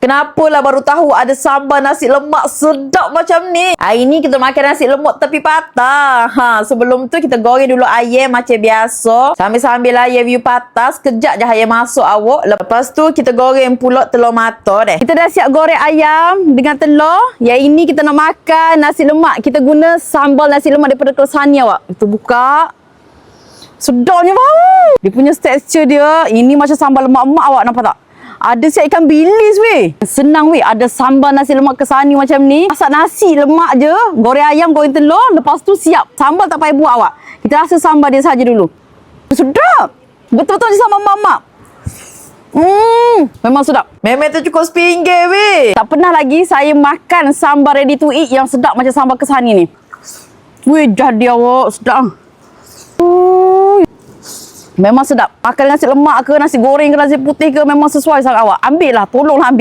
Kenapalah baru tahu ada sambal nasi lemak sedap macam ni? Hari ni kita makan nasi lemak tepi patah. Sebelum tu kita goreng dulu ayam macam biasa. Sambil-sambil ayam view patah, sekejap je ayam masuk awak. Lepas tu kita goreng pula telur mata deh. Kita dah siap goreng ayam dengan telur. Yang ini kita nak makan nasi lemak. Kita guna sambal nasi lemak daripada Kersani awak. Kita buka. Sedapnya bau. Dia punya tekstur dia, ini macam sambal lemak-lemak awak nampak tak? Ada siap ikan bilis weh. Senang weh. Ada sambal nasi lemak Kersani macam ni. Masak nasi lemak je. Goreng ayam, goreng telur. Lepas tu siap. Sambal tak payah buat awak. Kita rasa sambal dia saja dulu. Sedap. Betul-betul je sambal mak-mak. Memang sedap. Memang tu cukup RM10 weh. Tak pernah lagi saya makan sambal ready to eat yang sedap macam sambal Kersani ni. Weh, jadi awak. Sedap. Memang sedap. Makan nasi lemak ke, nasi goreng ke, nasi putih ke, memang sesuai sangat awak. Ambil lah, tolonglah ambil.